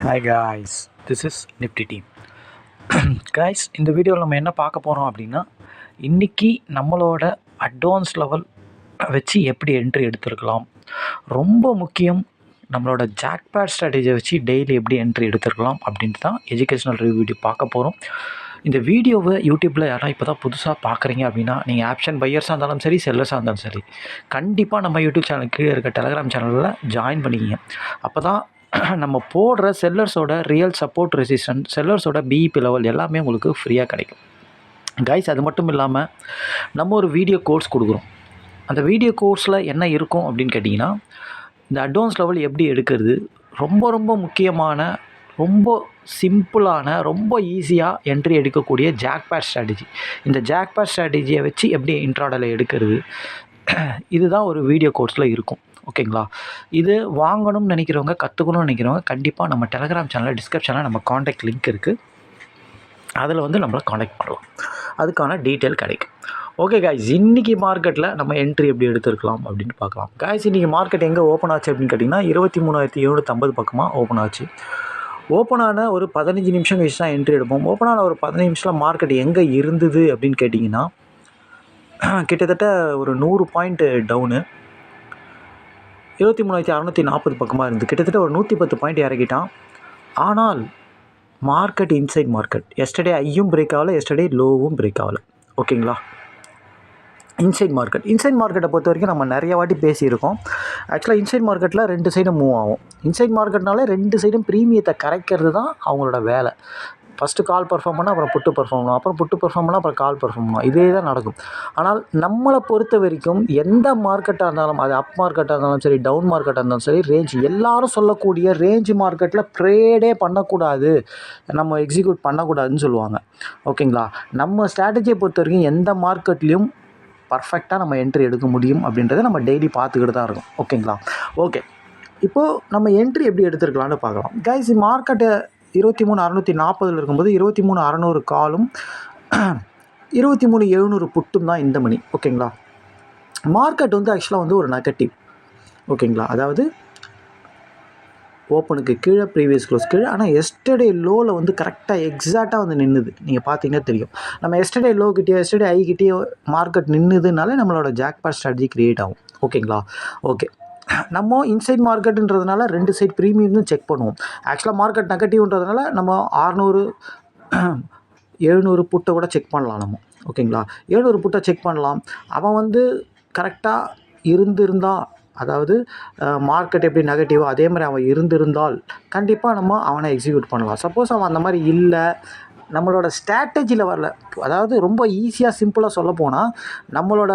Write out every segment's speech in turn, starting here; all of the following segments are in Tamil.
Hi guys, this is Nifty Team. Guys, இந்த வீடியோவில் நம்ம என்ன பார்க்க போகிறோம் அப்படின்னா, இன்றைக்கி நம்மளோட அட்வான்ஸ் லெவல் வச்சு எப்படி என்ட்ரி எடுத்துருக்கலாம், ரொம்ப முக்கியம் நம்மளோட ஜாக்பாட் ஸ்ட்ராட்டஜியை வச்சு டெய்லி எப்படி என்ட்ரி எடுத்துருக்கலாம் அப்படின்ட்டு தான் எஜுகேஷனல் ரிவ்யூ வீடியோ பார்க்க போகிறோம். இந்த வீடியோவை யூடியூப்பில் யாராவது இப்போ தான் புதுசாக பார்க்குறீங்க அப்படின்னா, நீங்கள் ஆப்ஷன் பையர்ஸாக இருந்தாலும் சரி, செல்லர்ஸாக இருந்தாலும் சரி, கண்டிப்பாக நம்ம யூடியூப் சேனல் கீழே இருக்க டெலகிராம் சேனலில் ஜாயின் பண்ணிக்கிங்க. அப்போ தான் நம்ம போடுற செல்லர்ஸோட ரியல் சப்போர்ட் ரெசிஸ்டன்ஸ், செல்லர்ஸோட பிஇபி லெவல் எல்லாமே உங்களுக்கு ஃப்ரீயாக கிடைக்கும். கைஸ், அது மட்டும் இல்லாமல் நம்ம ஒரு வீடியோ கோர்ஸ் கொடுக்குறோம். அந்த வீடியோ கோர்ஸில் என்ன இருக்கும் அப்படின்னு கேட்டிங்கன்னா, இந்த அட்வான்ஸ் லெவல் எப்படி எடுக்கிறது, ரொம்ப ரொம்ப முக்கியமான, ரொம்ப சிம்பிளான, ரொம்ப ஈஸியாக என்ட்ரி எடுக்கக்கூடிய ஜாக்பாட் ஸ்ட்ராட்டஜி. இந்த ஜாக்பாட் ஸ்ட்ராட்டஜியை வச்சு எப்படி இன்ட்ராடேல எடுக்கிறது, இதுதான் ஒரு வீடியோ கோர்ஸில் இருக்கும். ஓகேங்களா? இது வாங்கணும்னு நினைக்கிறவங்க, கற்றுக்கணும்னு நினைக்கிறவங்க கண்டிப்பாக நம்ம டெலகிராம் சேனலில் டிஸ்கிரிப்ஷனில் நம்ம காண்டாக்ட் லிங்க் இருக்குது. அதில் வந்து நம்மளை காண்டாக்ட் பண்ணலாம், அதுக்கான டீட்டெயில் கிடைக்கும். ஓகே காய்ஸ், இன்றைக்கி மார்க்கெட்டில் நம்ம என்ட்ரி எப்படி எடுத்துருக்கலாம் அப்படின்னு பார்க்கலாம். காய்ஸ், இன்றைக்கி மார்க்கெட் எங்கே ஓப்பன் ஆச்சு அப்படின்னு கேட்டிங்கன்னா 23,750 பக்கமாக ஓப்பன் ஆச்சு. ஓப்பன் ஆன ஒரு 15 நிமிஷம் கழிச்சு தான் என்ட்ரி எடுப்போம். ஓப்பன் ஆன ஒரு 15 நிமிஷத்தில் மார்க்கெட் எங்கே இருந்தது அப்படின்னு கேட்டிங்கன்னா, கிட்டத்தட்ட ஒரு 100 பாயிண்ட் டவுனு, 23,640 பக்கமாக இருந்து கிட்டத்தட்ட ஒரு 110 பாயிண்ட் இறக்கிட்டான். ஆனால் மார்க்கெட் இன்சைட் மார்க்கெட், எஸ்டர்டே ஐயும் பிரேக் ஆகலை, எஸ்டர்டே லோவும் பிரேக் ஆகலை. ஓகேங்களா? இன்சைட் மார்க்கெட்டை பொறுத்த வரைக்கும் நம்ம நிறைய வாட்டி பேசியிருக்கோம். ஆக்சுவலாக இன்சைட் மார்க்கெட்டில் 2 சைடும் மூவ் ஆகும். இன்சைட் மார்க்கெட்னாலே 2 சைடும் ப்ரீமியத்தை கரைக்கிறது தான் அவங்களோட வேலை. ஃபஸ்ட்டு கால் பர்ஃபார்ம் பண்ணால் அப்புறம் புட்டு பர்ஃபார்ம் பண்ணணும், அப்புறம் புட்டு பர்ஃபார்ம் பண்ணால் அப்புறம் கால் பர்ஃபார்ம் பண்ணணும். இதே தான் நடக்கும். ஆனால் நம்மளை பொறுத்த வரைக்கும் எந்த மார்க்கெட்டாக இருந்தாலும், அது அப் மார்க்கெட்டாக இருந்தாலும் சரி, டவுன் மார்க்கெட்டாக இருந்தாலும் சரி, ரேஞ்ச் எல்லாரும் சொல்லக்கூடிய ரேஞ்ச் மார்க்கெட்டில் ட்ரேடே பண்ணக்கூடாது, நம்ம எக்ஸிக்யூட் பண்ணக்கூடாதுன்னு சொல்லுவாங்க. ஓகேங்களா? நம்ம ஸ்ட்ராட்டஜியை பொறுத்த வரைக்கும் எந்த மார்க்கெட்லேயும் பர்ஃபெக்டாக நம்ம என்ட்ரி எடுக்க முடியும் அப்படின்றத நம்ம டெய்லி பார்த்துக்கிட்டு தான் இருக்கும். ஓகேங்களா? ஓகே, இப்போது நம்ம என்ட்ரி எப்படி எடுத்துருக்கலான்னு பார்க்கலாம். கைஸ், மார்க்கெட்டை 23,640 இருக்கும்போது 23,600 காலும் 23,700 புட்டும் தான் இந்த மணி. ஓகேங்களா? மார்க்கெட் வந்து ஆக்சுவலாக வந்து ஒரு நெகட்டிவ். ஓகேங்களா? அதாவது ஓப்பனுக்கு கீழே, ப்ரீவியஸ் க்ளோஸ் கீழே, ஆனால் எஸ்டர்டே லோவில் வந்து கரெக்டாக எக்ஸாக்டாக வந்து நின்றுது. நீங்கள் பார்த்தீங்கன்னா தெரியும். நம்ம எஸ்டர்டே லோ கிட்டே, எஸ்டர்டே ஐ கிட்டே மார்க்கெட் நின்றுதுனால நம்மளோட ஜாக்பாட் ஸ்ட்ராட்டஜி க்ரியேட் ஆகும். ஓகேங்களா? ஓகே, நம்ம இன்சைட் மார்க்கெட்டுன்றதுனால 2 சைட் ப்ரீமியம்னு செக் பண்ணுவோம். ஆக்சுவலாக மார்க்கெட் நெகட்டிவ்ன்றதுனால நம்ம 600 700 புட்டை கூட செக் பண்ணலாம் நம்ம. ஓகேங்களா? 700 புட்டை செக் பண்ணலாம். அவன் வந்து கரெக்டாக இருந்திருந்தா, அதாவது மார்க்கெட் எப்படி நெகட்டிவோ அதே மாதிரி அவன் இருந்திருந்தால் கண்டிப்பாக நம்ம அவனை எக்ஸிக்யூட் பண்ணலாம். சப்போஸ் அவன் அந்த மாதிரி இல்லை, நம்மளோட ஸ்ட்ராட்டஜியில் வரல, அதாவது ரொம்ப ஈஸியாக சிம்பிளாக சொல்ல போனால் நம்மளோட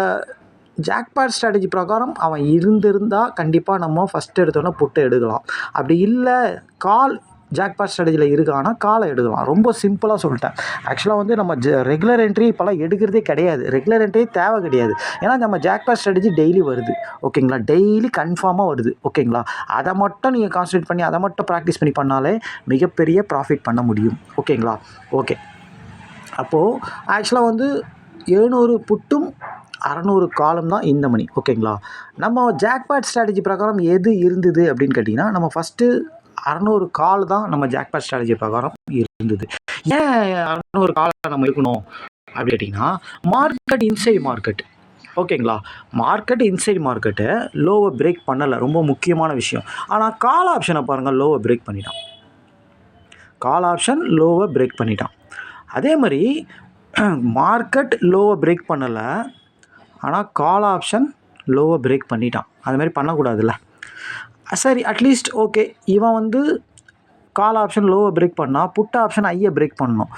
ஜாக்பாட் ஸ்ட்ராட்டஜி பிரகாரம் அவன் இருந்திருந்தால் கண்டிப்பாக நம்ம ஃபஸ்ட்டு எடுத்தோன்னே புட்டை எடுக்கலாம். அப்படி இல்லை, கால் ஜாக்பாட் ஸ்ட்ராட்டஜியில் இருக்கானா காலை எடுக்கலாம். ரொம்ப சிம்பிளாக சொல்லிட்டேன். ஆக்சுவலாக வந்து நம்ம ரெகுலர் என்ட்ரி இப்போலாம் எடுக்கிறதே கிடையாது. ரெகுலர் என்ட்ரி தேவை கிடையாது. ஏன்னா நம்ம ஜாக்பாட் ஸ்ட்ராட்டஜி டெய்லி வருது. ஓகேங்களா? டெய்லி கன்ஃபார்மாக வருது. ஓகேங்களா? அதை மட்டும் நீங்கள் கான்சன்ட்ரேட் பண்ணி அதை மட்டும் ப்ராக்டிஸ் பண்ணி பண்ணாலே மிகப்பெரிய ப்ராஃபிட் பண்ண முடியும். ஓகேங்களா? ஓகே, அப்போது ஆக்சுவலாக வந்து 700 புட்டும் 600 காலம் தான் இந்த மணி. ஓகேங்களா? நம்ம ஜாக்பாட் ஸ்ட்ராட்டஜி பிரகாரம் எது இருந்தது அப்படின்னு கேட்டிங்கன்னா, நம்ம ஃபஸ்ட்டு 600 கால் தான் நம்ம ஜாக்பாட் ஸ்ட்ராட்டஜி பிரகாரம் இருந்தது. ஏன் 600 காலை நம்ம இருக்கணும் அப்படி கேட்டிங்கன்னா, மார்க்கெட் இன்சைட் மார்க்கெட். ஓகேங்களா? மார்க்கெட் இன்சைட் மார்க்கெட்டை லோவை பிரேக் பண்ணலை, ரொம்ப முக்கியமான விஷயம். ஆனால் கால் ஆப்ஷனை பாருங்கள், லோவை பிரேக் பண்ணிட்டான். கால் ஆப்ஷன் லோவை பிரேக் பண்ணிட்டான். அதே மாதிரி மார்க்கெட் லோவை பிரேக் பண்ணலை, ஆனால் கால் ஆப்ஷன் லோவை பிரேக் பண்ணிட்டான். அது மாதிரி பண்ணக்கூடாதுல்ல. சரி, அட்லீஸ்ட் ஓகே, இவன் வந்து கால் ஆப்ஷன் லோவை பிரேக் பண்ணால் புட் ஆப்ஷன் ஐயை பிரேக் பண்ணணும்.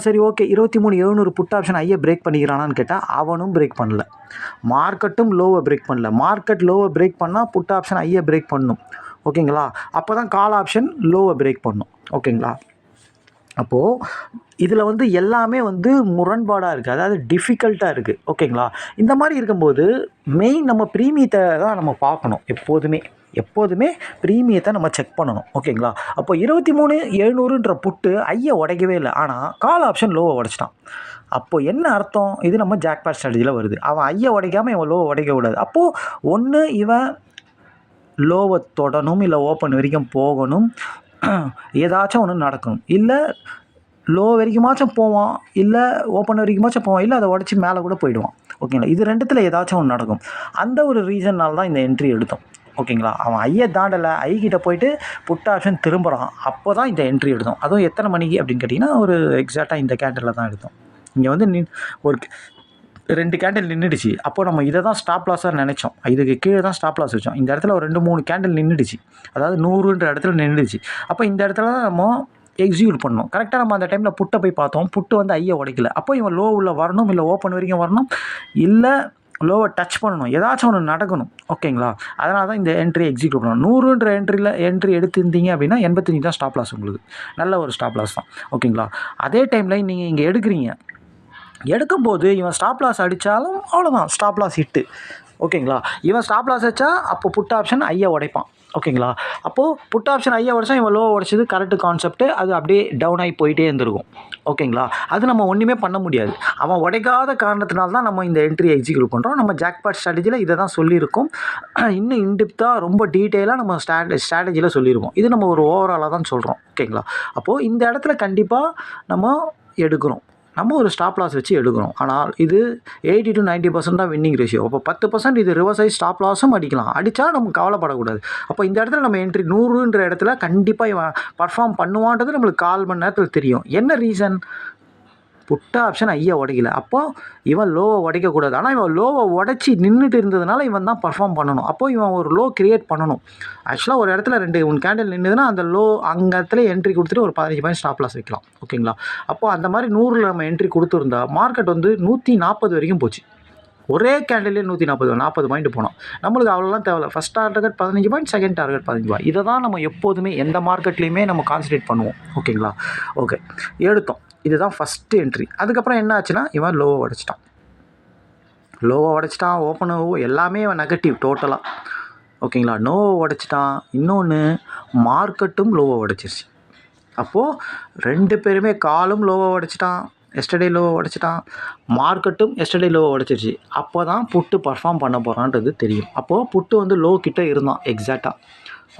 சரி, ஓகே, 23,700 புட் ஆப்ஷன் ஐயை பிரேக் பண்ணிக்கிறானான்னு கேட்டால் அவனும் பிரேக் பண்ணல. மார்க்கெட்டும் லோவை பிரேக் பண்ணல. மார்க்கெட் லோவை பிரேக் பண்ணால் புட் ஆப்ஷன் ஐயை பிரேக் பண்ணணும். ஓகேங்களா? அப்போ தான் கால் ஆப்ஷன் லோவை பிரேக் பண்ணணும். ஓகேங்களா? அப்போது இதில் வந்து எல்லாமே வந்து முரண்பாடாக இருக்குது, அதாவது டிஃபிகல்ட்டாக இருக்குது. ஓகேங்களா? இந்த மாதிரி இருக்கும்போது மெயின் நம்ம ப்ரீமியத்தை தான் நம்ம பார்க்கணும். எப்போதுமே ப்ரீமியத்தை நம்ம செக் பண்ணணும். ஓகேங்களா? அப்போ 23,700ன்ற புட்டு ஐயை உடைக்கவே இல்லை, ஆனால் கால் ஆப்ஷன் லோவை உடைச்சிட்டான். அப்போது என்ன அர்த்தம்? இது நம்ம ஜாக்பாட் ஸ்ட்ராட்டஜியில் வருது. அவன் ஐயை உடைக்காமல் இவன் லோவை உடைக்க கூடாது. அப்போது ஒன்று இவன் லோவை தொடணும், இல்லை ஓப்பன் வரைக்கும் போகணும், ஏதாச்சும் ஒன்று நடக்கணும். இல்லை லோ வரைக்குமாச்சும் போவான், இல்லை ஓப்பன் வரைக்குமாச்சும் போவான், இல்லை அதை உடச்சி மேலே கூட போயிடுவான். ஓகேங்களா, இது ரெண்டுத்தில் ஏதாச்சும் ஒன்று நடக்கும். அந்த ஒரு ரீசன்னால் தான் இந்த என்ட்ரி எடுத்தோம். ஓகேங்களா, அவன் ஐயை தாண்டலை, ஐ கிட்ட போயிட்டு புட் ஆப்ஷன் திரும்புகிறான், அப்போ தான் இந்த என்ட்ரி எடுத்தோம். அதுவும் எத்தனை மணிக்கு அப்படின்னு கேட்டிங்கன்னா ஒரு எக்ஸாக்டாக இந்த கேண்டிலில் தான் எடுத்தோம். இங்கே வந்து ஒரு 2 கேண்டில் நின்றுடுச்சு. அப்போ நம்ம இதை தான் ஸ்டாப் லாஸாக நினச்சோம். இதுக்கு கீழே தான் ஸ்டாப் லாஸ் வச்சோம். இந்த இடத்துல ஒரு 2-3 கேண்டில் நின்றுடுச்சு, அதாவது 100ன்ற இடத்துல நின்றுடுச்சு. அப்போ இந்த இடத்துல தான் நம்ம எக்ஸிக்யூட் பண்ணணும். கரெக்டாக நம்ம அந்த டைமில் புட்டை போய் பார்த்தோம், புட்டு வந்து ஐயை உடைக்கல. அப்போ இவன் லோ உள்ள வரணும், இல்லை ஓப்பன் வரைக்கும் வரணும், இல்லை லோவை டச் பண்ணணும், ஏதாச்சும் ஒன்று நடக்கணும். ஓகேங்களா, அதனால தான் இந்த என்ட்ரி எக்ஸிக்யூட் பண்ணணும். 100ன்ற என்ட்ரி எடுத்திருந்தீங்க அப்படின்னா 85 தான் ஸ்டாப் லாஸ் உங்களுக்கு. நல்ல ஒரு ஸ்டாப் லாஸ் தான். ஓகேங்களா, அதே டைமில் நீங்கள் இங்கே எடுக்கும்போது இவன் ஸ்டாப் லாஸ் அடித்தாலும் அவ்வளோதான், ஸ்டாப் லாஸ் ஹிட்டு. ஓகேங்களா, இவன் ஸ்டாப் லாஸ் வச்சா அப்போ புட் ஆப்ஷன் ஐயை உடைப்பான். ஓகேங்களா, அப்போது புட் ஆப்ஷன் ஐயை உடைச்சா இவன் லோ உடைச்சது கரெக்டு கான்செப்ட்டு, அது அப்படியே டவுன் ஆகி போயிட்டே இருந்திருக்கும். ஓகேங்களா, அது நம்ம ஒன்றுமே பண்ண முடியாது. அவன் உடைக்காத காரணத்தினால தான் நம்ம இந்த என்ட்ரி எக்ஸிக்யூட் பண்ணுறோம். நம்ம ஜாக்பாட் ஸ்ட்ராட்டஜியில் இதை தான் சொல்லியிருக்கோம். இன்னும் இன்டிப்த்தாக ரொம்ப டீட்டெயிலாக நம்ம ஸ்ட்ராட்டஜியில் சொல்லியிருக்கோம். இது நம்ம ஒரு ஓவராலாக தான் சொல்கிறோம். ஓகேங்களா, அப்போது இந்த இடத்துல கண்டிப்பாக நம்ம எடுக்கிறோம், நம்ம ஒரு ஸ்டாப் லாஸ் வச்சு எடுக்கிறோம். ஆனால் இது 80 to 90% தான் வின்னிங் ரேஷியோ. அப்போ 10% இது ரிவர்ஸ் ஆகி ஸ்டாப் லாஸும் அடிக்கலாம். அடித்தா நம்ம கவலைப்படக்கூடாது. அப்போ இந்த இடத்துல நம்ம என்ட்ரி 100ன்ற இடத்துல கண்டிப்பாக இவன் பர்ஃபார்ம் பண்ணுவான்றது நம்மளுக்கு 1/4 மணி நேரத்தில் தெரியும். என்ன ரீசன்? புட் ஆப்ஷன் ஐயை உடைக்கல. அப்போது இவன் லோவை உடைக்கக்கூடாது. ஆனால் இவன் லோவை உடச்சி நின்றுட்டு இருந்ததுனால இவன் தான் பர்ஃபார்ம் பண்ணணும். அப்போது இவன் ஒரு லோ கிரியேட் பண்ணணும். ஆக்சுவலாக ஒரு இடத்துல 2 கேண்டில் நின்றுதுன்னா அந்த லோ அங்கே இடத்துல என்ட்ரி கொடுத்துட்டு ஒரு 15 பாயிண்ட் ஸ்டாப் லாஸ் வைக்கலாம். ஓகேங்களா, அப்போது அந்த மாதிரி 100ல் நம்ம என்ட்ரி கொடுத்துருந்தா மார்க்கெட் வந்து 140 வரைக்கும் போச்சு. ஒரே கேண்டிலே 140 பாயிண்ட் போனோம். நம்மளுக்கு அவ்வளோலாம் தேவையில்ல. First target 15 point, second target 15 point. இதை தான் நம்ம எப்போதுமே எந்த மார்க்கெட்லேயுமே நம்ம கான்சன்ட்ரேட் பண்ணுவோம். ஓகேங்களா, ஓகே, எடுத்தோம். இதுதான் ஃபஸ்ட்டு என்ட்ரி. அதுக்கப்புறம் என்ன ஆச்சுன்னா இவன் லோவை உடைச்சிட்டான், ஓப்பனோ எல்லாமே இவன் நெகட்டிவ் டோட்டலாக. ஓகேங்களா, நோவை உடைச்சிட்டான். இன்னொன்று மார்க்கெட்டும் லோவை உடைச்சிருச்சு. அப்போது 2 பேருமே காலும் லோவை உடைச்சிட்டான், எஸ்டர்டே லோவை உடைச்சிட்டான், மார்க்கெட்டும் எஸ்டர்டே லோவை உடைச்சிருச்சு. அப்போ தான் புட்டு பர்ஃபார்ம் பண்ண போகிறான்றது தெரியும். அப்போது புட்டு வந்து லோ கிட்டே இருந்தான் எக்ஸாக்டாக.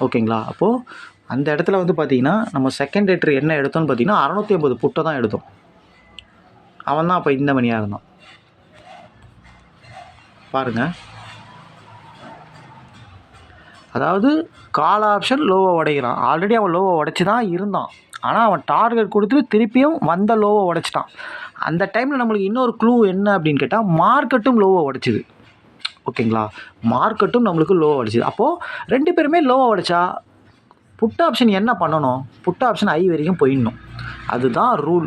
ஓகேங்களா, அப்போது அந்த இடத்துல வந்து பார்த்திங்கன்னா நம்ம செகண்ட் என்ட்ரி என்ன எடுத்தோன்னு பார்த்திங்கன்னா 650 புட்டை தான் எடுத்தோம். அவன் தான் அப்போ இந்த மணியாக இருந்தான் பாருங்கள். அதாவது கால் ஆப்ஷன் லோவை உடைக்கிறான். ஆல்ரெடி அவன் லோவை உடைச்சி தான் இருந்தான். ஆனால் அவன் டார்கெட் கொடுத்துட்டு திருப்பியும் வந்த லோவை உடைச்சிட்டான். அந்த டைமில் நம்மளுக்கு இன்னொரு க்ளூ என்ன அப்படின்னு கேட்டால் மார்க்கெட்டும் லோவை உடைச்சிது. ஓகேங்களா, மார்க்கெட்டும் நம்மளுக்கு லோவை உடைச்சிது. அப்போது 2 பேருமே லோவை உடைச்சா புட் ஆப்ஷன் என்ன பண்ணணும்? புட் ஆப்ஷன் ஐ வரைக்கும் போயிடணும். அதுதான் ரூல்.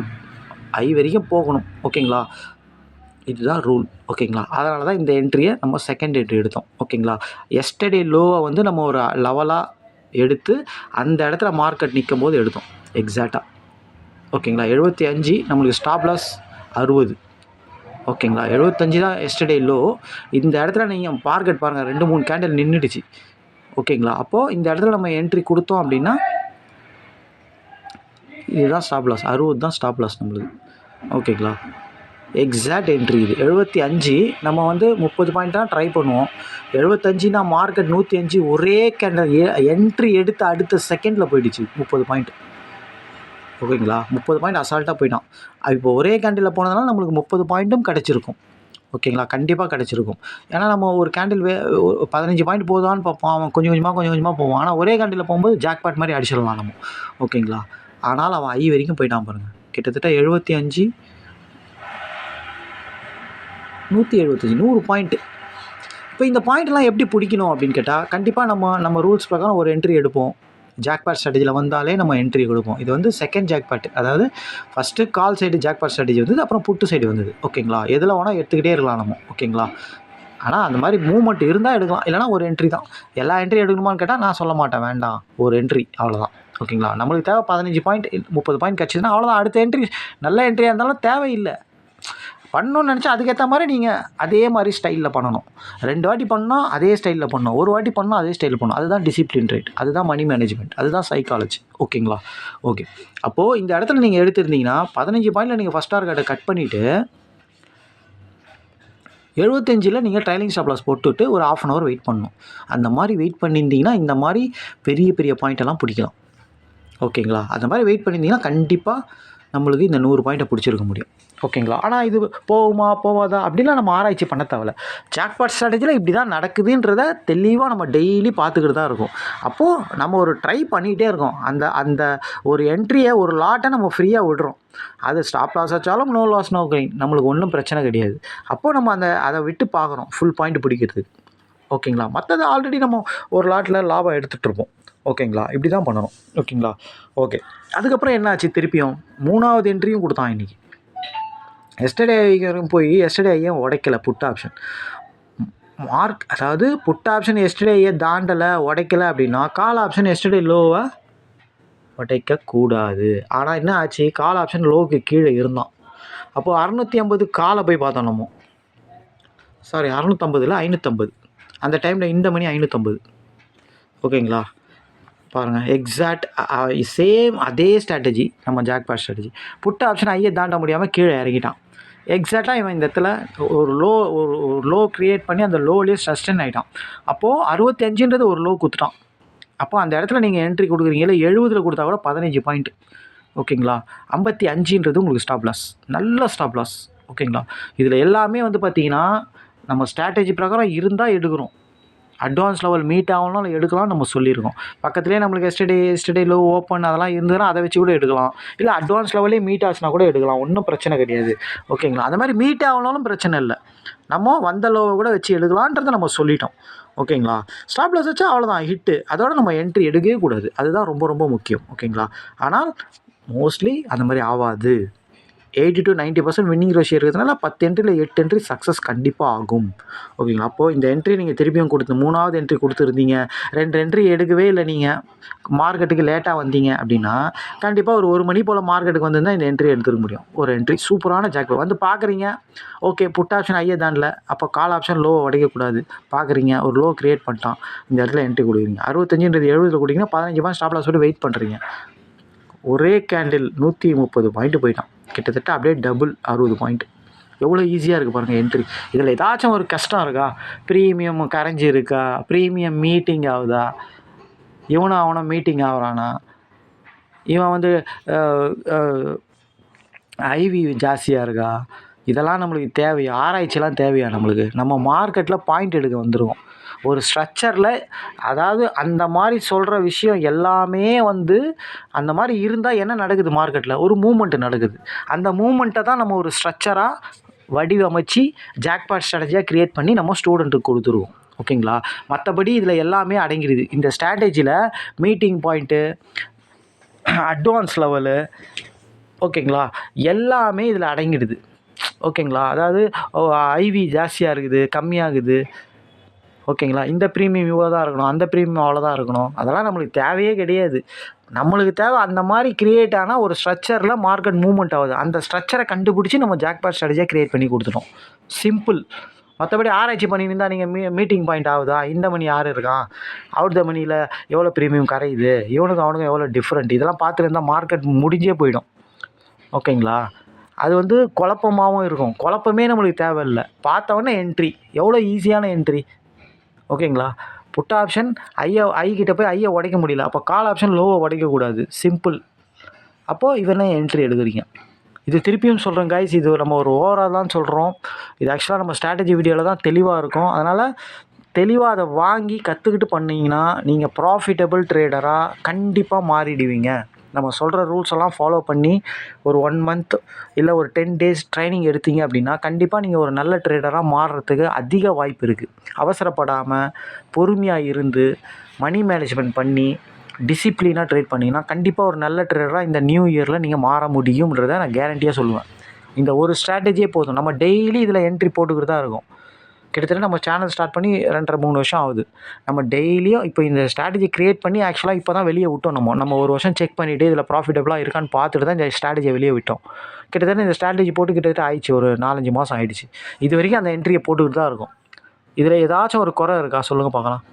ஐ வரைக்கும் போகணும். ஓகேங்களா, இதுதான் ரூல். ஓகேங்களா, அதனால தான் இந்த என்ட்ரியை நம்ம செகண்ட் என்ட்ரி எடுத்தோம். ஓகேங்களா, எஸ்டர்டே லோவை வந்து நம்ம ஒரு லெவலாக எடுத்து அந்த இடத்துல மார்க்கெட் நிற்கும் போது எடுத்தோம் எக்ஸாக்டாக. ஓகேங்களா, 75 நம்மளுக்கு ஸ்டாப் லாஸ் 60. ஓகேங்களா, 75 தான் எஸ்டர்டே லோ. இந்த இடத்துல நீங்கள் மார்க்கெட் பாருங்கள் 2-3 கேண்டில் நின்றுடுச்சு. ஓகேங்களா, அப்போது இந்த இடத்துல நம்ம என்ட்ரி கொடுத்தோம் அப்படின்னா இதுதான் ஸ்டாப் லாஸ், 60 தான் ஸ்டாப் லாஸ் நம்மளுக்கு. ஓகேங்களா, எக்ஸாக்ட் என்ட்ரி இது 75. நம்ம வந்து 30 பாயிண்ட் தான் ட்ரை பண்ணுவோம். 75னா மார்க்கெட் 105 ஒரே கேண்டில் என்ட்ரி எடுத்து அடுத்த செகண்டில் போயிடுச்சு 30 பாயிண்ட். ஓகேங்களா, 30 பாயிண்ட் அசால்ட்டாக போயிட்டான். இப்போ ஒரே கேண்டில் போனதுனால நம்மளுக்கு 30 பாயிண்ட்டும் கிடச்சிருக்கும். ஓகேங்களா, கண்டிப்பாக கிடச்சிருக்கும். ஏன்னா நம்ம ஒரு கேண்டில் 15 பாயிண்ட் போதான்னு பார்ப்போம், அவன் கொஞ்சம் கொஞ்சமாக போவான். ஆனால் ஒரே கேண்டில் போகும்போது ஜாக்பாட் மாதிரி அடிச்சிடலாம் நம்ம. ஓகேங்களா, ஆனால் அவன் ஐ வரைக்கும் போயிட்டான் பாருங்கள். கிட்டத்தட்ட 75 175 100 பாயிண்ட்டு. இப்போ இந்த பாயிண்ட்லாம் எப்படி பிடிக்கணும் அப்படின்னு கேட்டால் கண்டிப்பாக நம்ம ரூல்ஸ் பிரகாரம் ஒரு என்ட்ரி எடுப்போம். ஜாக்பாட் ஸ்ட்ராட்டஜியில் வந்தாலே நம்ம என்ட்ரி கொடுப்போம். இது வந்து செகண்ட் ஜாக்பாட். அதாவது first call side jackpot strategy வந்தது, அப்புறம் புட்டு சைடு வந்தது. ஓகேங்களா, எதில் வேணால் எடுத்துக்கிட்டே இருக்கலாம் நம்ம. ஓகேங்களா, ஆனால் அந்த மாதிரி மூவ்மெண்ட் இருந்தால் எடுக்கலாம், இல்லைனா ஒரு என்ட்ரி தான். எல்லா என்ட்ரி எடுக்கணுமான்னு கேட்டால் நான் சொல்ல மாட்டேன், வேண்டாம், ஒரு என்ட்ரி அவ்வளோதான். ஓகேங்களா, நம்மளுக்கு தேவை 15 பாயிண்ட் 30 பாயிண்ட் கிடச்சிதுன்னா அவ்வளோதான். அடுத்த என்ட்ரி நல்ல என்ட்ரியாக இருந்தாலும் தேவையில்லை. பண்ணணும்னு நினச்சா அதுக்கேற்ற மாதிரி நீங்கள் அதே மாதிரி ஸ்டைலில் பண்ணணும். 2 வாட்டி பண்ணால் அதே ஸ்டைலில் பண்ணணும், ஒரு வாட்டி பண்ணால் அதே ஸ்டைலில் பண்ணணும். அதுதான் டிசிப்ளின் ரேட், அதுதான் மணி மேனேஜ்மெண்ட், அதுதான் சைக்காலஜி. ஓகேங்களா, ஓகே. அப்போது இந்த இடத்துல நீங்கள் எடுத்திருந்தீங்கன்னா 15 பாயிண்டில் நீங்கள் ஃபஸ்ட் டார்கெட்டை கட் பண்ணிவிட்டு 75ல் நீங்கள் ட்ரைலிங் ஸ்டாப் லாஸ் போட்டுவிட்டு ஒரு 1/2 hour வெயிட் பண்ணணும். அந்த மாதிரி வெயிட் பண்ணியிருந்தீங்கன்னா இந்த மாதிரி பெரிய பெரிய பாயிண்டெல்லாம் பிடிக்கலாம். ஓகேங்களா? அந்த மாதிரி வெயிட் பண்ணியிருந்தீங்கன்னா கண்டிப்பாக நம்மளுக்கு இந்த 100 பாயிண்ட்டை பிடிச்சிருக்க முடியும். ஓகேங்களா? ஆனால் இது போகுமா போவாதா அப்படிலாம் நம்ம ஆராய்ச்சி பண்ண தேவையில்ல. ஜாக்பாட் ஸ்ட்ராட்டஜியில் இப்படி தான் நடக்குதுன்றத தெளிவாக நம்ம டெய்லி பார்த்துக்கிட்டு தான் இருக்கோம். அப்போது நம்ம ஒரு ட்ரை பண்ணிகிட்டே இருக்கோம். அந்த அந்த ஒரு என்ட்ரியை ஒரு லாட்டை நம்ம ஃப்ரீயாக விடுறோம். அது ஸ்டாப் லாஸ் வச்சாலும் நோ லாஸ் நோ கெயின், நம்மளுக்கு ஒன்றும் பிரச்சனை கிடையாது. அப்போது நம்ம அதை விட்டு பார்க்குறோம் ஃபுல் பாயிண்ட் பிடிக்கிறதுக்கு. ஓகேங்களா? மற்றது ஆல்ரெடி நம்ம ஒரு லாட்டில் லாபம் எடுத்துகிட்ருப்போம். ஓகேங்களா? இப்படி தான் பண்ணணும். ஓகேங்களா? ஓகே. அதுக்கப்புறம் என்னாச்சு, திருப்பியும் 3வது என்ட்ரியும் கொடுத்தான் இன்றைக்கி. எஸ்டர்டே போய் எஸ்டர்டே ஏன் உடைக்கலை புட் ஆப்ஷன் அதாவது புட் ஆப்ஷன் எஸ்டர்டே தாண்டலை உடைக்கலை அப்படின்னா கால் ஆப்ஷன் எஸ்டர்டே லோவை உடைக்கக்கூடாது. ஆனால் என்ன ஆச்சு, கால் ஆப்ஷன் லோவுக்கு கீழே இருந்தான். அப்போது 650 காலை போய் பார்த்தோம் நம்ம. சாரி 650 550. அந்த டைமில் இந்த மணி 550. ஓகேங்களா? பாருங்கள், எக்ஸாக்ட் சேம் அதே ஸ்ட்ராட்டஜி நம்ம ஜாக்பாட் ஸ்ட்ராட்டஜி. புட் ஆப்ஷன் ஐயை தாண்ட முடியாமல் கீழே இறங்கிட்டான். எக்ஸாக்டாக இவன் இந்த இடத்துல ஒரு லோ க்ரியேட் பண்ணி அந்த லோலேயே சஸ்டெயின் ஆகிட்டான். அப்போது 65ன்றது ஒரு லோ குத்துட்டான். அப்போ அந்த இடத்துல நீங்கள் என்ட்ரி கொடுக்குறீங்களா, 70 கொடுத்தா கூட 15 பாயிண்ட். ஓகேங்களா? 55ன்றது உங்களுக்கு ஸ்டாப் லாஸ், நல்ல ஸ்டாப் லாஸ். ஓகேங்களா? இதில் எல்லாமே வந்து பார்த்திங்கன்னா நம்ம ஸ்ட்ராட்டஜி பிரகாரம் இருந்தால் எடுக்கிறோம். அட்வான்ஸ் லெவல் மீட் ஆகணும் எடுக்கலாம் நம்ம சொல்லியிருக்கோம். பக்கத்துலேயே நம்மளுக்கு எஸ்டர்டே லோ ஓப்பன் அதெல்லாம் இருந்ததுன்னா அதை வச்சு கூட எடுக்கலாம். இல்லை அட்வான்ஸ் லெவலே மீட் ஆச்சுன்னா கூட எடுக்கலாம், ஒன்றும் பிரச்சனை கிடையாது. ஓகேங்களா? அந்த மாதிரி மீட் ஆகணும்னாலும் பிரச்சனை இல்லை, நம்ம வந்த லோவை கூட வச்சு எடுக்கலான்றதை நம்ம சொல்லிட்டோம். ஓகேங்களா? ஸ்டாப் லாஸ் வச்சா அவ்வளோதான் ஹிட்டு, அதோட நம்ம என்ட்ரி எடுக்கவே கூடாது. அதுதான் ரொம்ப ரொம்ப முக்கியம். ஓகேங்களா? ஆனால் மோஸ்ட்லி அந்த மாதிரி ஆகாது. 80 to 90% வின்னிங் ரேஷியோ இருக்கிறதுனால 10 என்ட்ரியில் 8 என்ட்ரி சக்ஸஸ் கண்டிப்பாக ஆகும். ஓகேங்களா? அப்போது இந்த என்ட்ரி நீங்கள் திருப்பியும் 3வது என்ட்ரி கொடுத்துருந்தீங்க, 2 என்ட்ரி எடுக்கவே இல்லை, நீங்கள் மார்க்கெட்டுக்கு லேட்டாக வந்தீங்க அப்படின்னா கண்டிப்பாக ஒரு மணி போல் மார்க்கெட்டுக்கு வந்திருந்தால் இந்த என்ட்ரி எடுத்துக்க முடியும். ஒரு என்ட்ரி சூப்பரான ஜாக்பாட் வந்து பார்க்குறீங்க. ஓகே, புட் ஆப்ஷன் ஐயே தாண்டல, அப்போ கால் ஆப்ஷன் லோவை உடைக்கக்கூடாது. பார்க்குறீங்க ஒரு லோ க்ரியேட் பண்ணிட்டான், இந்த இடத்துல என்ட்ரி கொடுக்குறீங்க. 65ன்றது 70 கொடுக்குறீங்க, 15 பாயிண்ட் ஸ்டாப் லாஸ் விட்டு வெயிட் பண்ணுறீங்க. ஒரே கேண்டில் 130 பாயிண்ட்டு போயிட்டான். கிட்டத்தட்ட அப்படியே டபுள் 60 பாயிண்ட். எவ்வளோ ஈஸியாக இருக்குது பாருங்கள் என்ட்ரி. இதில் ஏதாச்சும் ஒரு கஷ்டம் இருக்கா? ப்ரீமியம் கரைஞ்சி இருக்கா? ப்ரீமியம் மீட்டிங் ஆகுதா? அவனும் மீட்டிங் ஆகுறானா? இவன் வந்து ஐவி ஜாஸ்தியாக இருக்கா? இதெல்லாம் நம்மளுக்கு தேவையா? ஆராய்ச்சிலாம் தேவையா நம்மளுக்கு? நம்ம மார்க்கெட்டில் பாயிண்ட் எடுக்க வந்துடுவோம் ஒரு ஸ்ட்ரக்சரில். அதாவது அந்த மாதிரி சொல்கிற விஷயம் எல்லாமே வந்து அந்த மாதிரி இருந்தால் என்ன நடக்குது மார்க்கெட்டில்? ஒரு மூமெண்ட் நடக்குது. அந்த மூமெண்ட்டை தான் நம்ம ஒரு ஸ்ட்ரக்சராக வடிவமைச்சு ஜாக்பாட் ஸ்ட்ராட்டஜியாக க்ரியேட் பண்ணி நம்ம ஸ்டூடெண்ட்டுக்கு கொடுத்துருவோம். ஓகேங்களா? மற்றபடி இதில் எல்லாமே அடங்கிடுது. இந்த ஸ்ட்ராட்டஜியில் மீட்டிங் பாயிண்ட்டு, அட்வான்ஸ் லெவலு, ஓகேங்களா, எல்லாமே இதில் அடங்கிடுது. ஓகேங்களா? அதாவது ஐவி ஜாஸ்தியாக இருக்குது, கம்மியாகுது. ஓகேங்களா? இந்த ப்ரீமியம் இவ்வளோ தான் இருக்கணும், அந்த ப்ரீமியம் அவ்வளோ தான் இருக்கணும், அதெல்லாம் நம்மளுக்கு தேவையே கிடையாது. நம்மளுக்கு தேவை அந்த மாதிரி க்ரியேட் ஆனால் ஒரு ஸ்ட்ரக்சரில் மார்க்கெட் மூவ்மெண்ட் ஆகுது. அந்த ஸ்ட்ரக்சரை கண்டுபிடிச்சி நம்ம ஜாக்பாட் ஸ்ட்ராட்டஜியாக க்ரியேட் பண்ணி கொடுத்துட்டோம். சிம்பிள். மற்றபடி ஆராய்ச்சி பண்ணியிருந்தால் நீங்கள் மீட்டிங் பாயிண்ட் ஆகுதா, இந்த மணி யார் இருக்கான், அவுட் த மணியில் எவ்வளோ ப்ரீமியம் கரையுது, இவனுக்கும் அவனுக்கும் எவ்வளோ டிஃப்ரெண்ட், இதெல்லாம் பார்த்துருந்தால் மார்க்கெட் முடிஞ்சே போயிடும். ஓகேங்களா? அது வந்து குழப்பமாகவும் இருக்கும். குழப்பமே நம்மளுக்கு தேவையில்லை. பார்த்தவொடனே என்ட்ரி எவ்வளோ ஈஸியான என்ட்ரி. ஓகேங்களா? புட் ஆப்ஷன் ஐக்கிட்ட போய் ஐயை உடைக்க முடியல, அப்போ கால் ஆப்ஷன் லோவை உடைக்கக்கூடாது. சிம்பிள். அப்போது இவனே என்ட்ரி எடுக்கிறீங்க. இது திருப்பியும் சொல்கிறேன் கைஸ், இது நம்ம ஒரு ஓவராக தான் சொல்கிறோம். இது ஆக்சுவலாக நம்ம ஸ்ட்ராட்டஜி வீடியோவில் தான் தெளிவாக இருக்கும். அதனால் தெளிவாக அதை வாங்கி கற்றுக்கிட்டு பண்ணிங்கன்னா நீங்கள் ப்ராஃபிட்டபிள் ட்ரேடராக கண்டிப்பாக மாறிடுவீங்க. நம்ம சொல்கிற ரூல்ஸ் எல்லாம் ஃபாலோ பண்ணி ஒரு 1 மந்த் இல்லை ஒரு 10 days ட்ரைனிங் எடுத்தீங்க அப்படின்னா கண்டிப்பாக நீங்கள் ஒரு நல்ல ட்ரேடராக மாறுறதுக்கு அதிக வாய்ப்பு இருக்குது. அவசரப்படாமல் பொறுமையாக இருந்து மணி மேனேஜ்மெண்ட் பண்ணி டிசிப்ளினாக ட்ரேட் பண்ணிங்கன்னா கண்டிப்பாக ஒரு நல்ல ட்ரேடராக இந்த நியூ இயரில் நீங்கள் மாற முடியும்ன்றதை நான் கேரண்டியாக சொல்லுவேன். இந்த ஒரு ஸ்ட்ராட்டஜியே போதும். நம்ம டெய்லி இதில் என்ட்ரி போட்டுக்கிட்டு தான் இருக்கும். கிட்டத்தட்ட நம்ம சேனல் ஸ்டார்ட் பண்ணி 2.5-3 வருஷம் ஆகுது. நம்ம டெய்லியும் இப்போ இந்த ஸ்ட்ராட்டஜி க்ரியேட் பண்ணி ஆக்சுவலாக இப்போ தான் வெளியே விட்டோம். நம்ம ஒரு வருஷம் செக் பண்ணிவிட்டு இதில் ப்ராஃபிட்டபுளாக இருக்கான்னு பார்த்துட்டு தான் இந்த ஸ்ட்ராட்டஜியை வெளியே விட்டோம். கிட்டத்தட்ட இந்த ஸ்ட்ராட்டஜி போட்டு கிட்டத்தட்ட ஆயிடுச்சு, ஒரு 4-5 மாதம் ஆகிடுச்சு. இது வரைக்கும் அந்த என்ட்ரியை போட்டுக்கிட்டு தான் இருக்கும். இதில் ஏதாச்சும் ஒரு குறை இருக்கா சொல்லுங்கள் பார்க்கலாம்.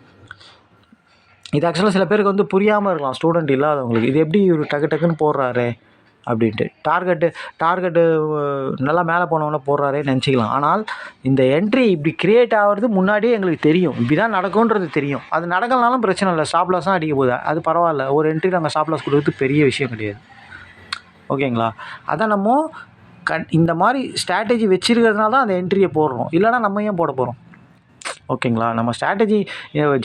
இது ஆக்சுவலாக சில பேருக்கு வந்து புரியாமல் இருக்கலாம், ஸ்டூடெண்ட் இல்லாதவங்களுக்கு. இது எப்படி இவர் டக்குன்னு போடுறாரு அப்படின்ட்டு டார்கெட்டு நல்லா மேலே போனவங்கள போடுறாரே நினச்சிக்கலாம். ஆனால் இந்த என்ட்ரி இப்படி க்ரியேட் ஆகிறது முன்னாடியே எங்களுக்கு தெரியும், இப்படி தான் நடக்கும்ன்றது தெரியும். அது நடக்கலனாலும் பிரச்சனை இல்லை, ஸ்டாப் லாஸ் தான் அடிக்க போகுது, அது பரவாயில்ல. ஒரு என்ட்ரி நாங்கள் ஸ்டாப் லாஸ் கொடுக்குறது பெரிய விஷயம் கிடையாது. ஓகேங்களா? அதான் நம்ம இந்த மாதிரி ஸ்ட்ராட்டஜி வச்சுருக்கிறதுனால தான் அந்த என்ட்ரியை போடுறோம், இல்லைனா நம்ம ஏன் போட போகிறோம்? ஓகேங்களா? நம்ம ஸ்ட்ராட்டஜி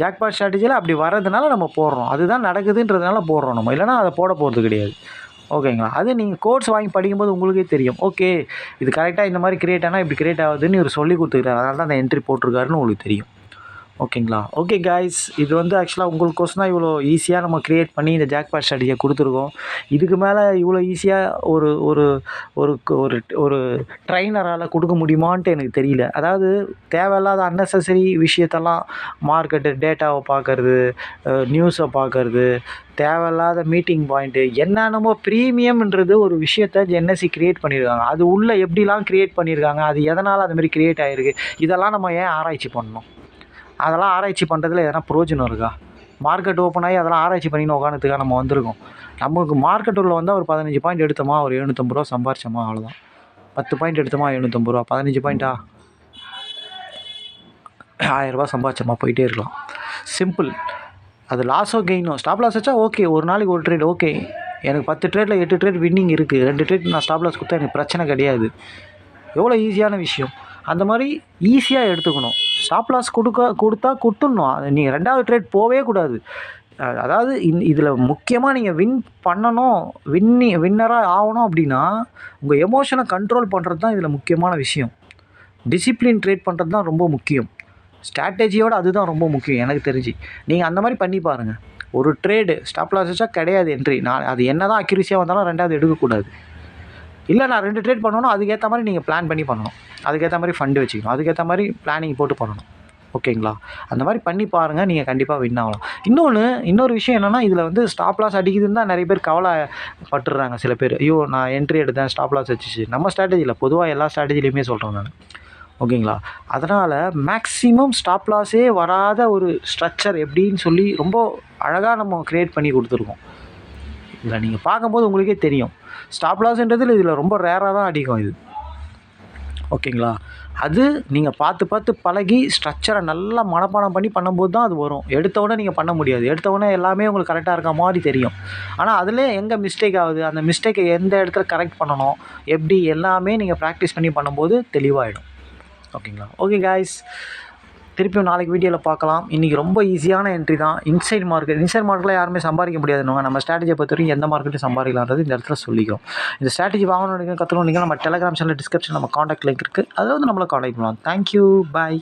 ஜாக்பாட் ஸ்ட்ராட்டஜியில் அப்படி வர்றதுனால நம்ம போடுறோம், அதுதான் நடக்குதுன்றதுனால போடுறோம் நம்ம, இல்லைனா அதை போட போகிறது கிடையாது. ஓகேங்களா? அது நீங்கள் கோர்ஸ் வாங்கி படிக்கும்போது உங்களுக்கே தெரியும், ஓகே இது கரெக்டாக இந்த மாதிரி க்ரியேட் ஆனால் இப்படி க்ரியேட் ஆகுதுன்னு இவர் சொல்லி கொடுத்துருக்காரு, அதனால தான் அந்த என்ட்ரி போட்டிருக்காருன்னு உங்களுக்கு தெரியும். ஓகேங்களா? ஓகே காய்ஸ், இது வந்து ஆக்சுவலாக உங்களுக்கோசம் தான் இவ்வளோ ஈஸியாக நம்ம க்ரியேட் பண்ணி இந்த ஜாக்பாட் ஸ்ட்ராட்டஜியை கொடுத்துருக்கோம். இதுக்கு மேலே இவ்வளோ ஈஸியாக ஒரு ஒரு ஒரு ஒரு ஒரு ட்ரைனரால் கொடுக்க முடியுமான்ட்டு எனக்கு தெரியல. அதாவது தேவையில்லாத அன்னெசரி விஷயத்தெல்லாம், மார்க்கெட்டு டேட்டாவை பார்க்கறது, நியூஸை பார்க்கறது, தேவையில்லாத மீட்டிங் பாயிண்ட்டு, என்னென்னமோ ப்ரீமியம்ன்றது ஒரு விஷயத்தை என்எஸ்சி க்ரியேட் பண்ணியிருக்காங்க. அது உள்ளே எப்படிலாம் க்ரியேட் பண்ணியிருக்காங்க, அது எதனால் அதுமாரி க்ரியேட் ஆகிருக்கு, இதெல்லாம் நம்ம ஏன் ஆராய்ச்சி பண்ணணும்? அதெல்லாம் ஆராய்ச்சி பண்ணுறதுல எதனா பிரயோஜனம் இருக்கா? மார்க்கெட் ஓப்பன் ஆகி அதெல்லாம் ஆராய்ச்சி பண்ணின்னு உட்காந்துட்டுக்கா நம்ம வந்திருக்கோம்? நமக்கு மார்க்கெட் உள்ள வந்தால் ஒரு 15 பாயிண்ட் எடுத்தோமா, ஒரு 750 ரூபா சம்பாரிச்சோமா, அவ்வளோதான். 10 பாயிண்ட் எடுத்தோமா, 750 ரூபா, 15 பாயிண்ட்டா, 1000 ரூபா சம்பாரிச்சோமா, போயிட்டே இருக்கலாம். சிம்பிள். அது லாஸோ கெயினோ, ஸ்டாப் லாஸ் வச்சா ஓகே, ஒரு நாளைக்கு ஒரு ட்ரேட் ஓகே, எனக்கு 10 ட்ரேட்டில் 8 ட்ரேட் வின்னிங் இருக்குது, 2 ட்ரேட் நான் ஸ்டாப் லாஸ் கொடுத்தா எனக்கு பிரச்சனை கிடையாது. எவ்வளோ ஈஸியான விஷயம். அந்த மாதிரி ஈஸியாக எடுத்துக்கணும். ஸ்டாப் லாஸ் கொடுத்தா கொடுத்துடணும். நீங்கள் 2வது ட்ரேட் போகவே கூடாது. அதாவது இதில் முக்கியமாக நீங்கள் வின் பண்ணணும், வின்னராக ஆகணும் அப்படின்னா உங்கள் எமோஷனை கண்ட்ரோல் பண்ணுறது தான் இதில் முக்கியமான விஷயம். டிசிப்ளின் ட்ரேட் பண்ணுறது தான் ரொம்ப முக்கியம். ஸ்ட்ராட்டஜியோடு அதுதான் ரொம்ப முக்கியம் எனக்கு தெரிஞ்சு. நீங்கள் அந்த மாதிரி பண்ணி பாருங்கள். ஒரு ட்ரேடு ஸ்டாப் லாஸ் வச்சா கிடையாது என்ட்ரி. நான் அது என்ன தான் அக்யூரஸியாக வந்தாலும் 2வது எடுக்கக்கூடாது. இல்லை நான் 2 ட்ரேட் பண்ணணும், அதுக்கேற்ற மாதிரி நீங்கள் பிளான் பண்ணி பண்ணணும், அதுக்கேற்ற மாதிரி ஃபண்டு வச்சுக்கணும், அதுக்கேற்ற மாதிரி பிளானிங் போட்டு பண்ணணும். ஓகேங்களா? அந்த மாதிரி பண்ணி பாருங்கள், நீங்கள் கண்டிப்பாக வின் ஆகலாம். இன்னொரு விஷயம் என்னென்னா, இதில் வந்து ஸ்டாப் லாஸ் அடிக்குதுன்னு தான் நிறைய பேர் கவலைப்பட்டுறாங்க. சில பேர், ஐயோ நான் என்ட்ரி எடுத்தேன் ஸ்டாப் லாஸ் வச்சுச்சு. நம்ம ஸ்ட்ராட்டஜியில் பொதுவாக எல்லா ஸ்ட்ராட்டஜிலையுமே சொல்கிறேன் நான். ஓகேங்களா? அதனால் மேக்ஸிமம் ஸ்டாப் லாஸே வராத ஒரு ஸ்ட்ரக்சர் எப்படின்னு சொல்லி ரொம்ப அழகாக நம்ம க்ரியேட் பண்ணி கொடுத்துருக்கோம். இதில் நீங்கள் பார்க்கும்போது உங்களுக்கே தெரியும், ஸ்டாப் லாஸ்ன்றது இதில் ரொம்ப ரேராக தான் அடிக்கும் இது. ஓகேங்களா? அது நீங்கள் பார்த்து பழகி ஸ்ட்ரக்சரை நல்லா மனப்பாடம் பண்ணி பண்ணும்போது தான் அது வரும். எடுத்தவுடனே நீங்கள் பண்ண முடியாது. எடுத்தவுடனே எல்லாமே உங்களுக்கு கரெக்டாக இருக்க மாதிரி தெரியும். ஆனால் அதில் எங்கே மிஸ்டேக் ஆகுது, அந்த மிஸ்டேக்கை எந்த இடத்துல கரெக்ட் பண்ணணும், எப்படி, எல்லாமே நீங்கள் ப்ராக்டிஸ் பண்ணி பண்ணும்போது தெளிவாகிடும். ஓகேங்களா? ஓகே காய்ஸ், திருப்பியும் நாளைக்கு வீடியோவில் பார்க்கலாம். இன்றைக்கி ரொம்ப ஈஸியான என்ட்ரி தான். இன்சைட் மார்க்கெட்டில் யாருமே சம்பாதிக்க முடியாதுன்னு நம்ம ஸ்ட்ராட்டஜியை பொறுத்த வரைக்கும் எந்த மார்க்கெட்டும் சம்பாதிக்கலான்றது இந்த இடத்துல சொல்லிக்கிறோம். இந்த ஸ்ட்ராட்டஜி வாங்கணும் கற்றுக்கணும், நம்ம டெலிகிராம் சேனல் டிஸ்கிரிப்ஷன் நம்ம காண்டாக்ட் லிங்க் இருக்குது, அதில் வந்து நம்மளை காண்டாக்ட் பண்ணலாம். தேங்க்யூ, பாய்.